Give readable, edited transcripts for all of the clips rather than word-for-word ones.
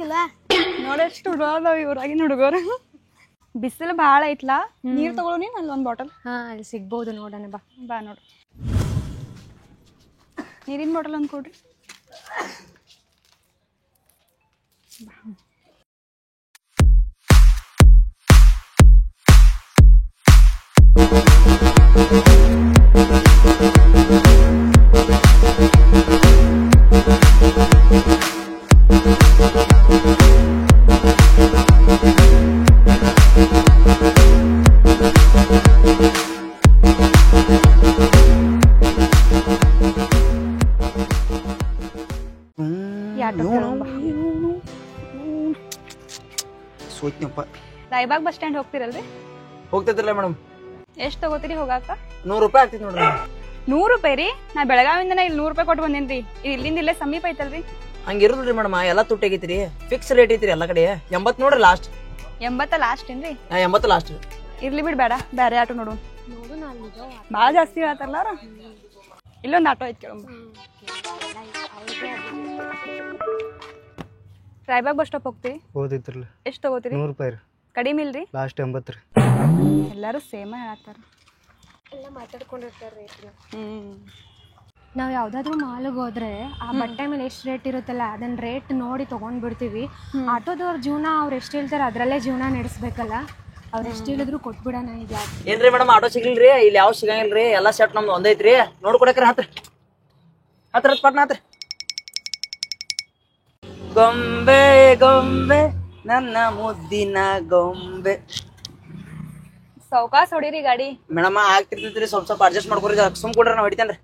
ನೋಡಂಗಿಲ್ಲ ನೋಡಷ್ಟು ಹುಡುಗ ಇವ್ರಾಗಿನ ಹುಡುಗರು ಬಿಸಿಲು ಭಾಳ ಐತ್ಲಾ ನೀರ್ ತಗೊಳ್ಳೋ ನೀನ್ ಅಲ್ಲಿ ಒಂದ್ ಬಾಟಲ್ ಅಲ್ಲಿ ಸಿಗ್ಬೋದು ನೋಡೋಣ ಬಾ ಬಾ ನೋಡು ನೀರಿನ ಬಾಟಲ್ ಒಂದು ಕೊಡ್ರಿ ಸೋತ್ನಪ್ಪ ರಾಯಬಾಗ್ ಬಸ್ ಸ್ಟ್ಯಾಂಡ್ ಹೋಗ್ತಿರಲ್ರಿ ಹೋಗ್ತೈತ್ರಲ್ಲ ಮೇಡಮ್ ಎಷ್ಟ್ ತಗೋತೀರಿ ಹೋಗಾಕ ₹100 ಆಗ್ತೈತಿ ನೋಡ್ರಿ ₹100 ರೀ ನಾ ಬೆಳಗಾವಿಂದ ಇಲ್ಲಿ ₹100 ಕೊಟ್ಟು ಬಂದೇನ್ರಿ ಇಲ್ಲಿಂದ ಇಲ್ಲೇ ಸಮೀಪ ಐತಲ್ರಿ ಹಂಗಿರುದಿಲ್ರಿ ಮೇಡಮ್ ಎಲ್ಲ ತುಟ್ಟಿ ಆಗೈತ್ರಿ ಫಿಕ್ಸ್ ರೇಟ್ ಐತ್ರಿ ಎಲ್ಲಾ ಕಡೆ 80 ನೋಡ್ರಿ ಲಾಸ್ಟ್ 80 ಲಾಸ್ಟ್ ಏನ್ರಿ 80 ಲಾಸ್ಟ್ ಇರ್ಲಿ ಬಿಡ್ ಬೇಡ ಬ್ಯಾರೆ ಆಟೋ ನೋಡು ಬಾಳ ಜಾಸ್ತಿ ಹೇಳ್ತಾರಲ್ಲ ಅವ್ರ ಇಲ್ಲೊಂದು ಆಟೋ ಐತಿ ಕೇಳಂಬ ರಾಯಬಾಗ್ ಬಸ್ ಸ್ಟಾಪ್ ಹೋಗ್ತೀವಿ ಹೋದಿತ್ರಲ್ಲ ಎಷ್ಟ್ ತಗೋತೀರಿ ₹100 ಕಡಿಮೆ ಇಲ್ರಿ ಲಾಸ್ಟ್ 80 ರೀ ಎಲ್ಲಾರು ಸೇಮ ಹೇಳತ್ತಾರ ಎಲ್ಲ ಮಾತಾಡ್ಕೊಂಡಿರ್ತಾರೆ ನಾವು ಯಾವುದಾದ್ರೂ ಮಾಲಿಗೆ ಹೋದ್ರೆ ಆ ಬಟ್ಟೆ ಮೇಲೆ ಎಷ್ಟು ರೇಟ್ ಇರುತ್ತಲ್ಲ ಅದನ್ನ ರೇಟ್ ನೋಡಿ ತೊಗೊಂಡು ಬಿಡ್ತೀವಿ. ಆಟೋದವ್ರ ಜೀವನ ಅವ್ರು ಎಷ್ಟು ಹೇಳ್ತಾರೆ ಅದರಲ್ಲೇ ಜೀವನ ನಡೆಸ್ಬೇಕಲ್ಲ, ಅವ್ರು ಎಷ್ಟು ಹೇಳಿದ್ರು ಕೊಟ್ಬಿಡೋಣ. ಈಗ ಏನ್ರಿ ಮೇಡಮ್ ಆಟೋ ಸಿಗ್ಲಿಲ್ರಿ? ಇಲ್ಲಿ ಯಾವ ಸಿಗಂಗಿಲ್ರಿ, ಎಲ್ಲ ಸೆಟ್ ನಮ್ದು ಒಂದೈತ್ರಿ. ನೋಡ್ಕೊಡಕ್ರಿ ಹತ್ರ ಹತ್ರ ಪಟ್ನ ಹತ್ರ. ಗೊಂಬೆ ಗೊಂಬೆ ನನ್ನ ಮುದ್ದಿನ ಗೊಂಬೆ. ಸೌಕಾಸ್ ಹೊಡಿರಿ ಗಾಡಿ. ಮೇಡಮ್ ಆಗ್ತಿರ್ತೈತ್ರಿ, ಸ್ವಲ್ಪ ಅಡ್ಜಸ್ಟ್ ಮಾಡ್ಕೊರಿ, ಸುಮ್ ಕೊಡ್ರಿ ನಾ ಹೊಡಿತೇನ್ರಿ.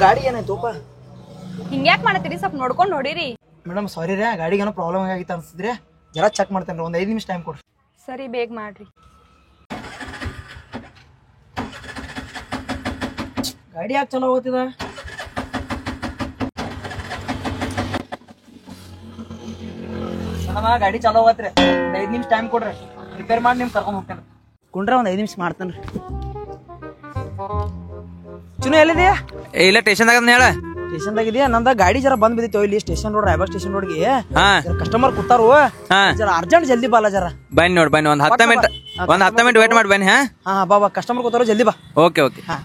ಗಾಡಿ ಏನಾಯ್ತುಪ್ಪ? ಹಿಂಗ್ಯಾಕ್ ಮಾಡತ್ತೀರಿ? ಸ್ವಲ್ಪ ನೋಡ್ಕೊಂಡು ಹೊಡಿರಿ. ಮೇಡಮ್ ಸಾರಿ ರೀ, ಗಾಡಿಗೆ ಏನೋ ಪ್ರಾಬ್ಲಮ್ ಆಗಿತ್ತು ಅನ್ಸಿದ್ರಿ, ಜರ ಚೆಕ್ ಮಾಡ್ತೇನೆ. ಒಂದು 5 ನಿಮಿಷ ಟೈಮ್ ಕೊಡ್ರಿ. ಸರಿ, ಬೇಗ ಮಾಡ್ರಿ. ಗಾಡಿ ಯಾಕೆ ಚಲೋ ಹೋಗ್ತಿದ? ಮೇಡಮ್ ಗಾಡಿ ಚಲೋ ಹೋಗತ್ರಿ, ಒಂದು 5 ನಿಮಿಷ ಟೈಮ್ ಕೊಡ್ರಿ, ರಿಪೇರ್ ಮಾಡಿ ನಿಮ್ಗೆ ಕರ್ಕೊಂಡು ಹೋಗ್ತೇನೆ. ಕುಂಡ್ರೆ ಒಂದು 5 ನಿಮಿಷ ಮಾಡ್ತೇನೆ ರೀ. ಚುನು ಎಲ್ಲಿದೆಯಾ? ಇಲ್ಲ ಸ್ಟೇಷನ್ದಾಗ ಹೇಳ. ಸ್ಟೇಷನ್ದಾಗ ಇದೆಯಾ? ನಂದ ಗಾಡಿ ಜರ ಬಂದ್ ಬಿದ್ದಿತ್ತು ಇಲ್ಲಿ ಸ್ಟೇಷನ್ ರೋಡ್, ರಾಯಬಾಗ್ ಸ್ಟೇಷನ್ ರೋಡ್ಗೆ. ಕಸ್ಟಮರ್ ಕೂತಾರು, ಜರ ಅರ್ಜೆಂಟ್ ಜಲ್ದಿ ಬಾಲ ಜರ. ಬನ್ನಿ ನೋಡಿ, ಬನ್ನಿ ಒಂದು 10 ಮಿನಿಟ್ ವೇಟ್ ಮಾಡಿ ಬನ್ನಿ. ಹಾ ಬಾ, ಕಸ್ಟಮರ್ ಕೂತಾರು, ಜಲ್ದಿ ಬಾ. Okay okay. ಹಾ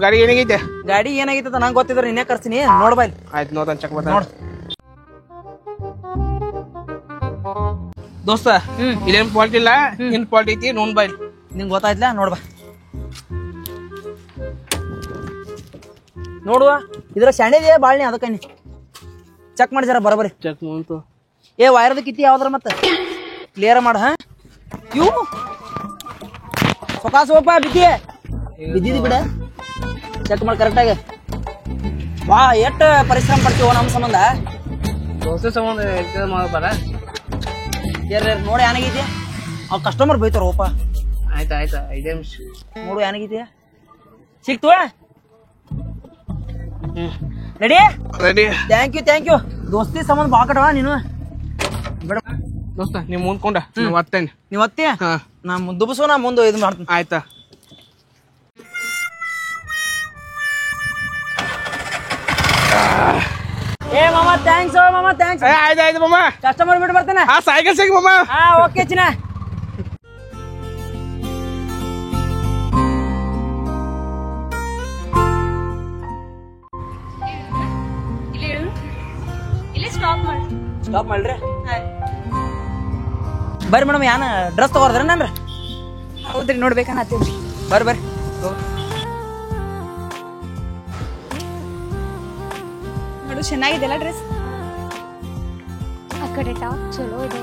ಗಾಡಿ ಏನಾಗೈತೆ? ಗಾಡಿ ಏನಾಗೈತೆ ನಂಗೆ ಗೊತ್ತಿದ್ರೆ ನಿನ್ನೆ ಕರ್ತೀನಿ, ನೋಡ್ ಬಾ. ಆಯ್ತು, ನೋಡ್ ಚೆಕ್ ಮಾಡ್ತಾ ನೋಡ್ ದೋಸ್ತ. ಇಲ್ಲೇನ್ ಫಾಲ್ಟ್ ಇಲ್ಲ, ನಿನ್ ಫಾಲ್ಟ್ ಐತಿ, ನೋನ್ ಬಾ. ನಿಂಗೆ ಗೊತ್ತಾಯ್ತಲ್ಲ, ನೋಡ್ ಬಾ. ನೋಡುವ ಇದ್ರ ಶಾಣೆದೇ ಬಾಳ್ನಿ, ಅದಕ್ಕ ಚೆಕ್ ಮಾಡಿ ಜರ ಬರಬರಿ. ಚೆಕ್ ಮಾಡ್ತು. ಏ ವೈರದ ಕಿತ್ತಿ ಯಾವ್ದ್ರ ಮತ್ತೆ ಕ್ಲಿಯರ್ ಮಾಡ. ಹಾ ಇವು ಸೊಕಾಸ್ ಹೋಗಪ್ಪ, ಬಿದ್ದಿದಿ ಬಿಡ, ಚೆಕ್ ಮಾಡಿ ಕರೆಕ್ಟಾಗಿ. ವಾ ಎಷ್ಟ್ ಪರಿಶ್ರಮ ಪಡ್ತೀವ ನಮ್ಮ ಸಂಬಂಧ. ದೋಸ್ತ ಸಂಬಂಧ ಬರ ನೋಡಿ ಏನಾಗೈತಿ, ಅವ್ ಕಸ್ಟಮರ್ ಬೈತಾರ. ಓಪ ಆಯ್ತಾ ಆಯ್ತಾ, 5 ನಿಮಿಷ ನೋಡು ಏನಾಗೈತಿ. ಸಿಕ್ತು ರೆಡಿ ರೆಡಿ. Thank you. ದೋಸ್ತಿ ಸಂಬಂಧ ಬಾಕಟವ ನೀನು. ಬೇಡ ದೋಸ್ತ, ನೀವ್ ಮುಂದ್ಕೊಂಡ ಒತ್ತೇನೆ. ನೀವ್ ಒತ್ತಿ ನಾ ದುಬಸು, ನಾ ಮುಂದೆ ಇದು ಮಾಡ್ತೀನಿ. ಆಯ್ತಾ. ಏ ಮಾಮ ಥ್ಯಾಂಕ್ಸ್. ಮಾಮ ಥ್ಯಾಂಕ್ಸ್. ಆಯ್ತಾಯ್ತು ಮಾಮ, ಕಸ್ಟಮರ್ ಬಿಟ್ಟು ಬರ್ತೇನೆ. ಹಾ ಸೈಕಲ್ ಸಿಗ್ ಮಾಮ. ಹಾ ಓಕೆ ಚಿನ್ನ. ಸ್ಟಾಪ್ ಮಾಡ್ರಿ. ಬರ್ರಿ ಮೇಡಮ್, ಯಾನ ಡ್ರೆಸ್ ತಗೋರ್ದ್ರ ನನ್ರಿ? ಹೌದ್ರಿ, ನೋಡ್ಬೇಕನ್ನತ್ತೀವ್ರಿ. ಬರ್ರಿ ನೋಡು ಚೆನ್ನಾಗಿದೆಲ್ಲ ಡ್ರೆಸ್. ಆ ಕಡೆ ಟಾಪ್ ಚಲೋ ಇದೆ.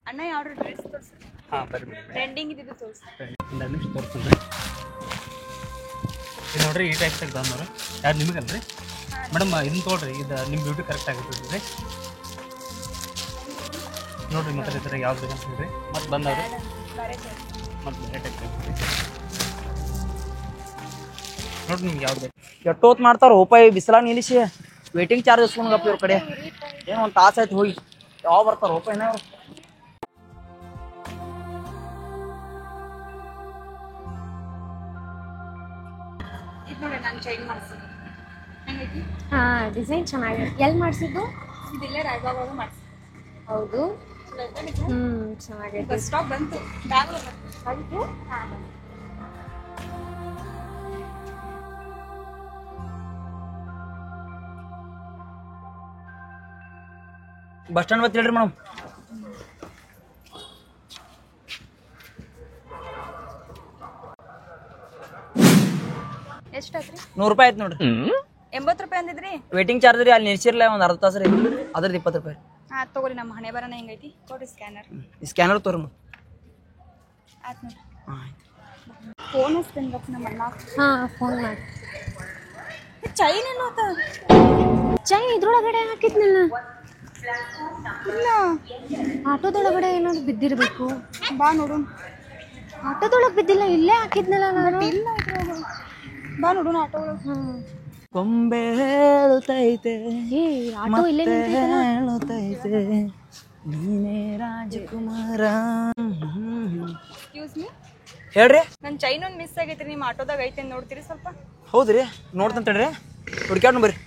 ಅಣ್ಣ ಯಾವ್ದು ಡ್ರೆಸ್ ತೋರ್ಸಿ, ಟ್ರೆಂಡಿಂಗ್ ಇದ್ದಿದ್ದು ತೋರ್ಸಿ. 2 ನಿಮಿಷ ತೋರಿಸ್ತೀನಿ ನೋಡ್ರಿ. ಈ ಟೈಪ್ ತೆಗ್ದವ್ರು ಯಾರು ನಿಮಗಲ್ರಿ ಮೇಡಮ್? ಇದನ್ನ ತೊಗೊಳ್ರಿ, ಇದು ನಿಮ್ಮ ಬ್ಯೂಟಿ ಕರೆಕ್ಟ್ ಆಗಿರ್ತದೆ ನೋಡ್ರಿ. ಮತ್ತೆ ಇದ್ರಾಗ ಯಾವ್ದು ಬೇಕಂತ ನೋಡ್ರಿ. ಮತ್ತೆ ಬಂದವ್ರಿ ಮತ್ತೆ ಬೇರೆ ಟೈಪ್ ನೋಡಿ ನಿಮ್ಗೆ ಯಾವ್ದು ಬೇಕು. ಎಷ್ಟೊತ್ತು ಮಾಡ್ತಾರ ರೂಪಾಯಿ ಬಿಸಿಲಾಗ ನಿಲ್ಲಿಸಿ ವೇಟಿಂಗ್ ಚಾರ್ಜ್ ಇಸ್ಕೊಂಡ್ಗಪ್ಪ ಇವ್ರ ಕಡೆ ಏನು ಒಂದು ತಾಸು ಆಯ್ತು ಹೋಗಿ ಯಾವ ಬರ್ತಾರ ರೂಪಾಯಿನ ಅವ್ರು. ಹಾಂ ಡಿಸೈನ್ ಚೆನ್ನಾಗಿದೆ. ಎಲ್ಲಿ ಮಾಡಿಸಿದ್ದು? ಹೌದು. ಚೆನ್ನಾಗೈತೆ. ಬಸ್ ಸ್ಟ್ಯಾಂಡ್ ಬತ್ತ ಹೇಳ್ರಿ ಮೇಡಮ್. ಎಷ್ಟಾತ್ರಿ? 100 ರೂಪಾಯಿ ಆಯ್ತು ನೋಡ್ರಿ. 80 ರೂಪಾಯಿ ಅಂದಿದ್ರಿ. ವೇಟಿಂಗ್ ಚಾರ್ಜ್ ರೀ ಅಲ್ಲಿ ನಿಲ್ಸಿರ್ಲ ಒಂದು ಅರ್ಧ ತಾಸು ರೀ, ಅದ್ರದ್ದು 20 ರೂಪಾಯಿ. ಹಾಂ ತಗೋರಿ, ನಮ್ಮ ಹಣೆ ಬರೋಣ ಹೆಂಗೈತಿ ಕೊಡ್ರಿ ಸ್ಕ್ಯಾನರ್. ಈ ಸ್ಕ್ಯಾನರ್ ತೋರಿ ಆಯ್ತು ನೋಡ್ರಿ. ಹಾಂ ಫೋನ್ ಹಚ್ತೇನೆ ನಮ್ಮ ಅಣ್ಣ. ಹಾಂ ಫೋನ್ ಮಾಡಿ. ಚೈನ್ ಏನು ಆತ? ಚೈನ್ ಇದ್ರೊಳಗಡೆ ಹಾಕಿದ್ನಲ್ಲ, ಇಲ್ಲ ಆಟೋದೊಳಗಡೆ ಏನಾದ್ರು ಬಿದ್ದಿರಬೇಕು. ಬಾ ನೋಡು. ಆಟೋದೊಳಗೆ ಬಿದ್ದಿಲ್ಲ, ಇಲ್ಲೇ ಹಾಕಿದ್ನಲ್ಲ ನಾನು. ಇಲ್ಲ ಬಾ ನೋಡೋಣ ಆಟೋ ಒಳಗೆ. ಹಾಂ ಕೊಂಬೆ ಹೇಳುತ್ತೈತೆ ಏ ಆಟೋ ಇಲ್ಲೇ ನಿಂತೈತಲ್ಲ. ಹೇಳುತ್ತೈತೆ ನೀನೇ ರಾಜಕುಮಾರ. ಎಕ್ಸ್ಕ್ಯೂಸ್ ಮೀ, ಹೇಳ್ರಿ. ನನ್ನ ಚೈನ್ ಒಂದು ಮಿಸ್ ಆಗೈತ್ರಿ, ನಿಮ್ಮ ಆಟೋದಾಗ ಐತೆ ನೋಡ್ತೀರಿ ಸ್ವಲ್ಪ? ಹೌದ್ರಿ, ನೋಡ್ತಂತ ಹೇಳ್ರಿ. ಹುಡ್ಕ್ಯಾಡ್ ಬರ್ರಿ,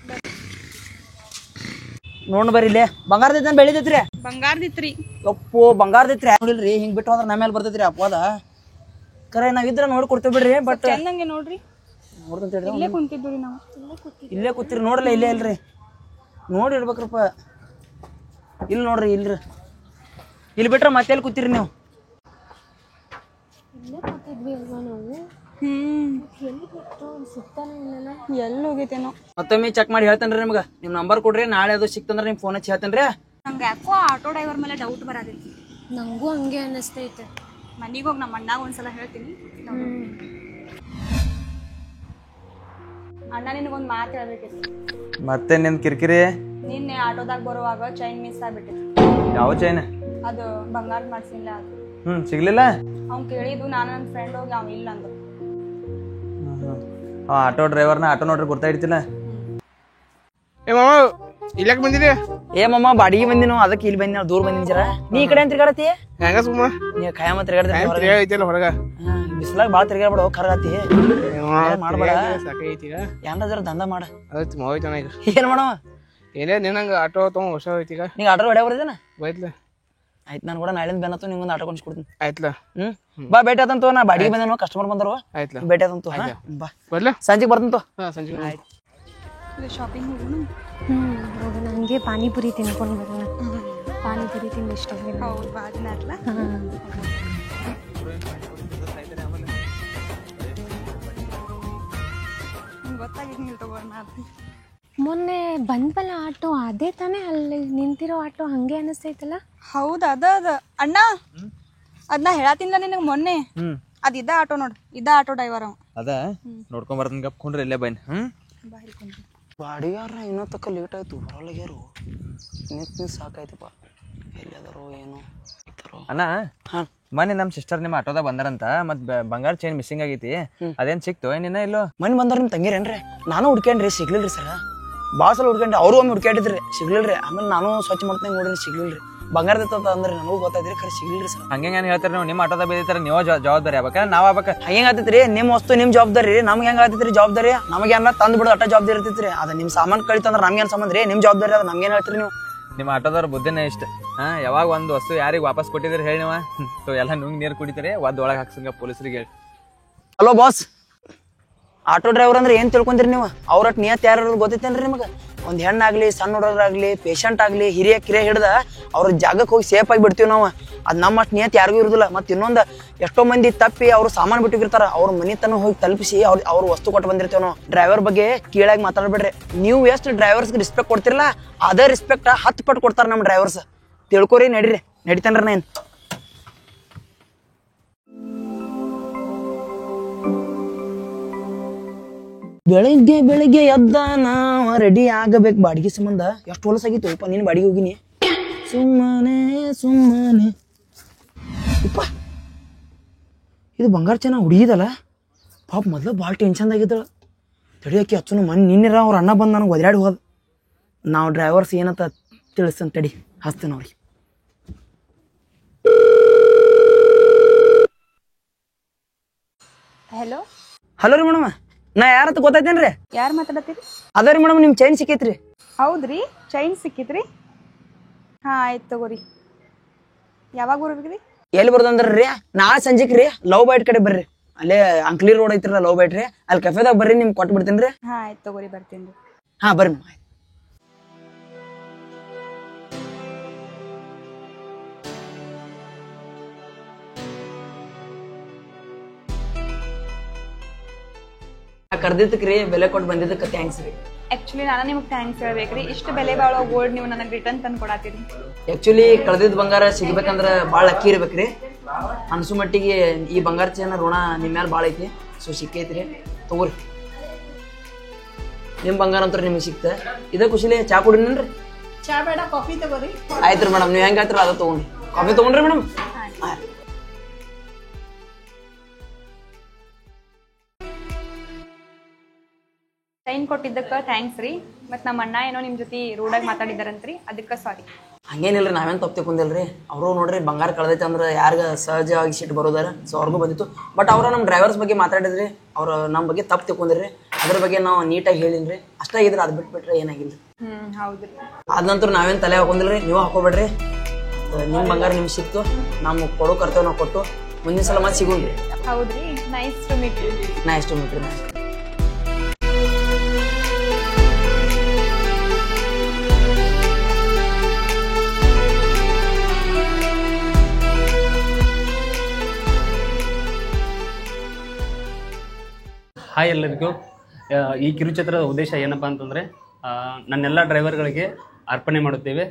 ನೋಡ್ ಬರ್ರಿ. ಇಲ್ಲೇ ಬಂಗಾರದೈತೆ ಬೆಳಿತೈತ್ರಿ. ಬಂಗಾರದಿತ್ರಿ. ಅಪ್ಪೋ ಬಂಗಾರದೈತ್ರಿ. ನೋಡಿಲ್ರಿ ಹಿಂಗ್ ಬಿಟ್ಟು ಹೋದ್ರ ನಮ್ಮ ಮೇಲೆ ಬರ್ತೈತ್ರಿ ಅಪ್ಪದ. ಕರೆ ನಾವಿದ್ರ ನೋಡಿ ಕೊಡ್ತೇವೆ ಬಿಡ್ರಿ. ಬಟ್ ಚಂದಂಗೆ ನೋಡ್ರಿ. ನೋಡ್ತಂತ ಹೇಳ್ರಿ. ಇಲ್ಲೇ ಕುಂತಿದ್ದು ರೀ ನಾವು. ಇಲ್ಲೇ ಕೂತಿರಿ ನೋಡ್ರಲ್ಲ, ಇಲ್ಲೇ ಇಲ್ರಿ. ನೋಡಿ ಇಡ್ಬೇಕ್ರಪ್ಪ. ಇಲ್ಲಿ ನೋಡ್ರಿ, ಇಲ್ರಿ ಇಲ್ಲಿ ಬಿಟ್ರೆ ಮತ್ತೆ ಎಲ್ಲಿ ಕೂತಿರಿ ನೀವು? ಇಲ್ಲೇ ಕೂತಿದ್ವಿ ಅಲ್ವಾ ನಾವು? ಎಲ್ಲಿ ಬಿಟ್ಟು ಸಿಗ್ತಾನೆ ಇಲ್ಲ. ಎಲ್ಲಿ ಹೋಗೈತೇನೋ. ಮತ್ತೊಮ್ಮೆ ಚೆಕ್ ಮಾಡಿ ಹೇಳ್ತೇನ್ರಿ ನಿಮ್ಗೆ. ನಿಮ್ಮ ನಂಬರ್ ಕೊಡ್ರಿ, ನಾಳೆ ಅದು ಸಿಕ್ತಂದ್ರೆ ನಿಮ್ಮ ಫೋನ್ ಹಚ್ಚಿ ಹೇಳ್ತೇನ್ರಿ. ನಂಗೆ ಯಾಕೋ ಆಟೋ ಡ್ರೈವರ್ ಮೇಲೆ ಡೌಟ್ ಬರೋದಿಲ್ಲ. ನನಗೂ ಹಂಗೆ ಅನ್ನಿಸ್ತೈತೆ. ಮನೆಗೆ ಹೋಗಿ ನಮ್ಮ ಅಣ್ಣಾಗ ಒಂದ್ಸಲ ಹೇಳ್ತೀನಿ. ಅಣ್ಣ ನಿನಗೊಂದು ಮಾತು ಹೇಳ್ಬೇಕಿತ್ತು. ಮತ್ತೆ ನಿನ್ ಕಿರಿಕಿರಿ. ನಿನ್ನೆ ಆಟೋದಾಗ ಬರುವಾಗ ಚೈನ್ ಮಿಸ್ ಆಗ್ಬಿಟ್ಟಿತ್ತು. ಯಾವ ಚೈನ್? ಅದು ಬಂಗಾರ ಮಾಡ್ಸಿಲ್ಲ. ಅದು ಸಿಗ್ಲಿಲ್ಲ. ಅವ್ನು ಕೇಳಿದ್ದು, ನಾನು ನನ್ನ ಫ್ರೆಂಡ್ ಹೋಗಿ ಅವ್ನು ಇಲ್ಲ ಅಂದ್ರು. ಆಟೋ ಡ್ರೈವರ್ನ ಆಟೋ ನೋಡ್ರಿ ಗುರ್ತಾ ಹಿಡ್ತಿಲ್ಲ. ಏ ಮಾಮ ಇಲ್ಲಕ್ ಬಂದಿರಿ? ಏ ಮಮ್ಮ ಬಾಡಿಗೆ ಬಂದಿ ನಾವು, ಅದಕ್ಕೆ ಇಲ್ಲಿ ಬಂದಿ. ನಾವು ದೂರ ಬಂದಿನಿ ಜರ. ನೀ ಈ ಕಡೆ ಅಂತ ತಿರ್ಗಾಡತಿ? ಹೆಂಗ ಸುಮ್ಮ ನೀ ಖಾಯಮ ತಿರ್ಗಾಡ್ತಿ. ಐತಿಲ್ಲ ಹೊರಗ ಬಿಸ್ಲಾಗ ಭಾಳ ತಿರ್ಗಾಡ್ಬೇಡ, ಕರ್ಗಾತಿ ಮಾಡ್ಬೇಡ. ಸಾಕೈತಿ ಈಗ. ಏನ್ರ ಜರ ದಂಧ ಮಾಡ. ಅದಕ್ಕೆ ಹೋಯ್ತಾನ ಈಗ. ಏನ್ ಮಾಡವ? ಏನೇ ನಿನ್ನಂಗ ಆಟೋ ತಗೊಂಡ್ ಹೊಸ ಹೋಯ್ತು ಈಗ. ನೀ ಆಟೋ ಹೊಡ್ಯಾ ಬರ್ದೇನ? ಬೈತ್ಲ ಆಯ್ತು, ನಾನು ಕೂಡ ನಾಳಿಂದ ಬೆನ್ನತ್ತು ನಿಮ್ಗೊಂದು ಆಟೋ ಕೊಂಡಿಸ್ಕೊಡ್ತೀನಿ. ಆಯ್ತಲ್ಲ. ಬಾ ಭೇಟಿ ಆತಂತು. ನಾ ಬಾಡಿಗೆ ಬಂದೇನು, ಕಸ್ಟಮರ್ ಬಂದರು. ಆಯ್ತಲ್ಲ, ಭೇಟಿ ಆತಂತು. ಬಾ ಬರ್ಲ ಸಂಜೆಗೆ ಬರ್ತಂತು. ಹಾ ಸಂಜೆ. ಇದು ಶಾಪಿಂಗ್ ಹೋಗೋಣ. ಹೌದು, ನನಗೆ ಪಾನಿಪುರಿ ತಿನ್ಕೊಂಡು ಬರೋಣ. ಪಾನಿಪುರಿ ತಿಂದು ಇಷ್ಟ ಆಗಿದೆ. ಹೌದು, ಭಾಳ ದಿನ ಆಯ್ತಲ್ಲ. ಗೊತ್ತಾಗಿತ್ತು ನೀವು ತಗೋಣ. ಮೊನ್ನೆ ಬಂದ್ವಲ್ಲ ಆಟೋ, ಅದೇ ತಾನೇ ಅಲ್ಲಿ ನಿಂತಿರೋ ಆಟೋ? ಹಂಗೆ ಅನಿಸ್ತೈತಲ್ಲ. ಹೌದು, ಅದ ಅಣ್ಣ, ಅದನ್ನ ಹೇಳತ್ತಿಲ್ಲ ನಿನಗೆ ಮೊನ್ನೆ. ಅದ್ ಇದ್ದ ಆಟೋ ನೋಡು, ಇದ್ದ ಆಟೋ ಡ್ರೈವರ್ ಅವ. ಅದ ನೋಡ್ಕೊಂಡ್ ಬರ್ತೀನಿ ಗಪ್ಕೊಂಡ್ರಿ ಇಲ್ಲೇ ಬನ್ನಿ. ಬಾಡಿಗಾರ ಇನ್ನೂ ತಕ್ಕ ಲೇಟ್ ಆಯ್ತು, ಬರಲ್ಲಾಗ್ಯಾರು. ನಿಂತು ಸಾಕಾಯ್ತಪ್ಪ. ಎಲ್ಲಿದಾರೋ ಏನೋ ಅಣ್ಣ. ಮೊನ್ನೆ ನಮ್ಮ ಸಿಸ್ಟರ್ ನಿಮ್ಮ ಆಟೋದಾಗ ಬಂದಾರಂತ, ಮತ್ ಬಂಗಾರ ಚೈನ್ ಮಿಸ್ಸಿಂಗ್ ಆಗೈತಿ. ಅದೇನ್ ಸಿಕ್ತು ಏನಿನ್ನ ಇಲ್ಲೋ? ಮನೆ ಬಂದವ್ರ ನಿಮ್ ತಂಗಿರೇನ್ರಿ? ನಾನು ಹುಡ್ಕ್ಯಾನ್ರಿ, ಸಿಗ್ಲಿಲ್ರಿ ಸರ. ಭಾಳ ಸಲ ಹುಡ್ಕೊಂಡ್ರಿ, ಅವರು ಒಮ್ಮೆ ಹುಡ್ಕ್ಯಾಡಿದ್ರಿ, ಸಿಗ್ಲಿಲ್ರಿ. ಆಮೇಲೆ ನಾನು ಸ್ವಚ್ಛ ಮಾಡ್ತೇನೆ ನೋಡ್ರಿ, ಸಿಗ್ಲಿಲ್ರಿ. ಬಂಗಾರದತ್ತ ಅಂದ್ರೆ ನನಗೂ ಗೊತ್ತಾಯ್ತ್ರಿ, ಖರೆ ಸಿಗ್ಲಿಲ್ರಿ ಸರ್. ಹಂಗೆ ಏನ್ ಹೇಳ್ತಾರೆ ನೀವು? ನಿಮ್ಮ ಆಟೋದಾಗ ಬೇದಿರ್ತಾರೆ, ನೀವು ಜವಾಬ್ದಾರಿ ಆಗ್ಬೇಕ, ನಾವ್ ಆಗ್ಬೇಕ? ಹೆಂಗ್ ಆತೈತ್ರಿ? ನಿಮ್ ವಸ್ತು ನಿಮ್ ಜವಾಬ್ದಾರಿ, ನಮ್ಗೆ ಹೆಂಗ್ ಆತೈತ್ರಿ ಜವಾಬ್ದಾರಿ? ನಮಗೆ ಏನ ತಂದ್ ಬಿಡೋದು ಅಟ್ಟ ಜವಾಬ್ದಾರಿ ಇರ್ತೈತ್ರಿ. ಅದ ನಿಮ್ ಸಾಮಾನ್ ಕಳಿತಂದ್ರ ನಮ್ಗೇನ್ ಸಂಬಂಧ ರೀ? ನಿಮ್ ಜವಾಬ್ದಾರಿ ಅದ, ನಮ್ಗೇನ್ ಹೇಳ್ತೀರಿ ನೀವು? ನಿಮ್ಮ ಆಟೋದವ್ರ ಬುದ್ಧಿನೇ ಇಷ್ಟ. ಯಾವಾಗ ಒಂದು ವಸ್ತು ಯಾರಿಗೆ ವಾಪಸ್ ಕೊಟ್ಟಿದ್ರಿ ಹೇಳಿ ನೀವ? ಸೊ ಎಲ್ಲ ನುಂಗ್ ನೀರು ಕುಡಿತಾರೆ, ಒಳಗೆ ಹಾಕ್ಸಂಗ ಪೊಲೀಸರಿಗೆ ಹೇಳಿ. ಹಲೋ ಬಾಸ್, ಆಟೋ ಡ್ರೈವರ್ ಅಂದ್ರೆ ಏನ್ ತಿಳ್ಕೊಂತೀರಿ ನೀವು? ಅವ್ರಟ್ ನಿಯತ್ ಯಾರು ಗೊತ್ತೈತೇನ್ರಿ ನಿಮಗೆ? ಒಂದ್ ಹೆಣ್ಣಾಗ್ಲಿ, ಸಣ್ಣ ಹುಡುಗರಾಗ್ಲಿ, ಪೇಷಂಟ್ ಆಗ್ಲಿ, ಹಿರಿಯ ಕಿರಿಯ ಹಿಡ್ದ ಅವ್ರ ಜಾಗಕ್ಕೆ ಹೋಗಿ ಸೇಫ್ ಆಗಿ ಬಿಡ್ತೀವಿ ನಾವು. ಅದ್ ನಮ್ಮಷ್ಟು ನಿಯತ್ ಯಾರಿಗೂ ಇರುದಿಲ್ಲ. ಮತ್ತೆ ಇನ್ನೊಂದು, ಎಷ್ಟೋ ಮಂದಿ ತಪ್ಪಿ ಅವ್ರು ಸಾಮಾನು ಬಿಟ್ಟಿರ್ತಾರ, ಅವ್ರ ಮನೆ ತನಕ ಹೋಗಿ ತಲುಪಿಸಿ ಅವ್ರ ವಸ್ತು ಕೊಟ್ಟು ಬಂದಿರ್ತೇವೆ ನಾವು. ಡ್ರೈವರ್ ಬಗ್ಗೆ ಕೀಳಾಗಿ ಮಾತಾಡ್ಬೇಡ್ರಿ. ನೀವು ಎಷ್ಟು ಡ್ರೈವರ್ಸ್ಗೆ ರೆಸ್ಪೆಕ್ಟ್ ಕೊಡ್ತಿರಲ್ಲ, ಅದೇ ರೆಸ್ಪೆಕ್ಟ್ 10 ಪಟ್ಟು ಕೊಡ್ತಾರ ನಮ್ಮ ಡ್ರೈವರ್ಸ್. ತಿಳ್ಕೊರಿ, ನಡೀರಿ, ನಡಿತೇನ್ರಿ ನಾನು. ಬೆಳಿಗ್ಗೆ ಬೆಳಿಗ್ಗೆ ಎದ್ದ ನಾವ ರೆಡಿ ಆಗಬೇಕು ಬಾಡಿಗೆ ಸಂಬಂಧ. ಎಷ್ಟು ಹೊಲಸಾಗಿತ್ತು ನೀನು ಬಾಡಿಗೆ ಹೋಗಿನಿ. ಸುಮ್ಮನೆ ಸುಮ್ಮನೆ ಉಪ್ಪ, ಇದು ಬಂಗಾರ ಚೆನ್ನಾಗಿ ಹುಡುಗಿದಲ್ಲ ಪಾಪ. ಮೊದಲು ಭಾಳ ಟೆನ್ಷನ್ದಾಗಿದ್ದಳು. ತಡಿಯೋಕೆ ಹಚ್ಚನು ನಿನ್ನಿರ ಅವ್ರ ಅಣ್ಣ ಬಂದು ನನಗೆ ಒದ್ರಾಡಿ ಹೋದ. ನಾವು ಡ್ರೈವರ್ಸ್ ಏನಂತ ತಿಳಿಸ್ತಂತ ತಡಿ ಹಚ್ತೇನೆ ಅವ್ರಿಗೆ. ಹಲೋ ಹಲೋ ರೀ ಮೇಡಮ್, ನಾ ಯಾರಂತ ಗೊತ್ತಾಯ್ತೇನ್ರಿ? ಯಾರು ಮಾತಾಡತ್ತೀರಿ? ಅದ ರೀ ಮೇಡಮ್, ನಿಮ್ಮ ಚೈನ್ ಸಿಕ್ಕೈತ್ರಿ. ಹೌದ್ರಿ, ಚೈನ್ ಸಿಕ್ಕಿತ್ರಿ? ಹಾಂ ಆಯ್ತು ತಗೋರಿ. ಯಾವಾಗ ಬರ್ಬೇಕ್ರಿ? ಎಲ್ಲಿ ಬರ್ದಂದ್ರಿ ರೀ? ನಾಳೆ ಸಂಜೆಗೆ ರೀ ಲವ್ ಬೈಟ್ ಕಡೆ ಬರ್ರಿ. ಅಲ್ಲೇ ಅಂಕ್ಲಿ ರೋಡ್ ಐತ್ರಲ್ಲ ಲವ್ ಬೈಟ್ ರೀ, ಅಲ್ಲಿ ಕೆಫೆದಾಗ ಬರ್ರಿ, ನಿಮ್ಗೆ ಕೊಟ್ಟು ಬಿಡ್ತೀನಿ ರೀ. ಹಾಂ ಆಯ್ತು ತಗೋರಿ, ಬರ್ತೀನಿ. ಹಾಂ ಬರ್ರಿ ಮೇಡಮ್. ಕರ್ದಿದ್ದಕ್ಕೆ ರೀ, ಬೆಲೆ ಕೊಟ್ಟು ಬಂದಿದ್ದಕ್ಕೆ ಥ್ಯಾಂಕ್ಸ್ ರೀ. ಆ್ಯಕ್ಚುಲಿ ನಾನು ನಿಮ್ಗೆ ಥ್ಯಾಂಕ್ಸ್ ಹೇಳ್ಬೇಕ್ರಿ. ಇಷ್ಟು ಬೆಲೆ ಬಾಳೋ ಗೋಲ್ಡ್ ನೀವು ನನಗೆ ರಿಟರ್ನ್ ತಂದು ಕೊಡತ್ತೀರಿ. ಆ್ಯಕ್ಚುಲಿ ಕಳ್ದಿದ್ದ ಬಂಗಾರ ಸಿಗ್ಬೇಕಂದ್ರೆ ಭಾಳ ಲಕ್ಕಿ ಇರ್ಬೇಕ್ರಿ. ಅನ್ಸು ಮಟ್ಟಿಗೆ ಈ ಬಂಗಾರ ಚೇನ ಋಣ ನಿಮ್ಮ ಮೇಲೆ ಭಾಳ ಐತಿ. ಸೊ ಸಿಕ್ಕೈತ್ರಿ, ತಗೋರಿ. ನಿಮ್ಮ ಬಂಗಾರ ಅಂತ ನಿಮ್ಗೆ ಸಿಕ್ತ. ಇದೇ ಖುಷಿಲಿ ಚಾ ಕುಡಿನೇನ್ರಿ? ಚಾ ಬೇಡ, ಕಾಫಿ ತಗೋರಿ. ಆಯ್ತು ರೀ ಮೇಡಮ್, ನೀವು ಹೆಂಗೆ ಹೇಳ್ತೀರ ಅದು ತೊಗೊಂಡ್ರಿ. ಕಾಫಿ ತೊಗೊಂಡ್ರಿ ಮೇಡಮ್? ಹಾಂ. ಚೈನ್ ಕೊಟ್ಟಿದ್ದಕ್ಕೆ ಥ್ಯಾಂಕ್ಸ್ ರೀ. ಮತ್ತು ನಮ್ಮ ಅಣ್ಣ ಏನೋ ನಿಮ್ಮ ಜೊತೆ ರೂಢಾಗಿ ಮಾತಾಡಿದಾರಂತ್ರಿ, ಅದಕ್ಕೆ ಸಾರಿ. ಹಂಗೇನಿಲ್ಲ, ನಾವೇನು ತಪ್ಪು ತಿಳ್ಕೊಂಡಿಲ್ರಿ. ಅವರು ನೋಡ್ರಿ ಬಂಗಾರ ಕಳ್ದೈತೆ ಅಂದ್ರೆ ಯಾರಿಗೆ ಸಹಜವಾಗಿ ಸಿಟ್ಟು ಬರೋದಾರ. ಸೊ ಅವ್ರಿಗೂ ಬಂದಿತ್ತು. ಬಟ್ ಅವರು ನಮ್ಮ ಡ್ರೈವರ್ಸ್ ಬಗ್ಗೆ ಮಾತಾಡಿದ್ರಿ, ಅವ್ರು ನಮ್ಮ ಬಗ್ಗೆ ತಪ್ಪು ತಿಳ್ಕೊಂಡಿರಿ. ಅದ್ರ ಬಗ್ಗೆ ನಾವು ನೀಟಾಗಿ ಹೇಳಿನ್ರಿ. ಅಷ್ಟೇ ಆಗಿದ್ರೆ ಅದು ಬಿಟ್ಬಿಟ್ರೆ ಏನಾಗಿಲ್ಲ. ಹೌದ್ರಿ. ಅದ ನಂತರ ನಾವೇನು ತಲೆ ಹಾಕೊಂಡಿಲ್ರಿ, ನೀವು ಹಾಕೋಬೇಡ್ರಿ. ನಿಮ್ಮ ಬಂಗಾರ ನಿಮ್ಗೆ ಸಿಕ್ತು, ನಮ್ಗೆ ಕೊಡೋ ಕರ್ತವ್ಯ ನಾವು ಕೊಟ್ಟು ಮುಂದಿನ ಸಲ ಮತ್ತೆ ಸಿಗೋಣ್ರಿ. ಹೌದ್ರಿ, nice to meet you. Nice to meet you. Hi ಎಲ್ಲರಿಗೂ. ಈ ಕಿರುಚಿತ್ರದ ಉದ್ದೇಶ ಏನಪ್ಪ ಅಂತಂದರೆ, ನನ್ನೆಲ್ಲ ಡ್ರೈವರ್ಗಳಿಗೆ ಅರ್ಪಣೆ ಮಾಡುತ್ತೇವೆ.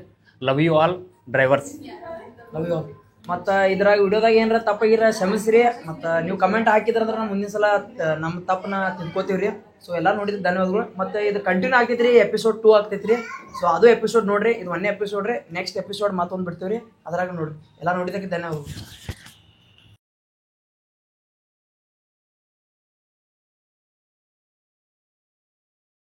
Love you all drivers. Love you all. ಮತ್ತು ಇದ್ರಾಗ ವಿಡಿಯೋದಾಗ ಏನಾರ ತಪ್ಪಾಗಿರ ಕ್ಷಮಿಸ್ರಿ. ಮತ್ತು ನೀವು ಕಮೆಂಟ್ ಹಾಕಿದ್ರಂದ್ರೆ ನಾವು ಮುಂದಿನ ಸಲ ನಮ್ಮ ತಪ್ಪನ್ನ ತಿಳ್ಕೊತೀವಿ ರೀ. ಸೊ ಎಲ್ಲ ನೋಡಿದ್ರೆ ಧನ್ಯವಾದಗಳು. ಮತ್ತು ಇದು ಕಂಟಿನ್ಯೂ ಆಗ್ತೈತೆ ರೀ, ಎಪಿಸೋಡ್ 2 ಆಗ್ತೈತೆ ರೀ. ಸೊ ಅದು ಎಪಿಸೋಡ್ ನೋಡಿರಿ, ಇದು 1 ಎಪಿಸೋಡ್ ರೀ. ನೆಕ್ಸ್ಟ್ ಎಪಿಸೋಡ್ ಮತ್ತೊಂದು ಬಿಡ್ತೀವಿ ರೀ, ಅದ್ರಾಗ ನೋಡಿರಿ. ಎಲ್ಲ ನೋಡಿದ್ದಕ್ಕೆ ಧನ್ಯವಾದಗಳು.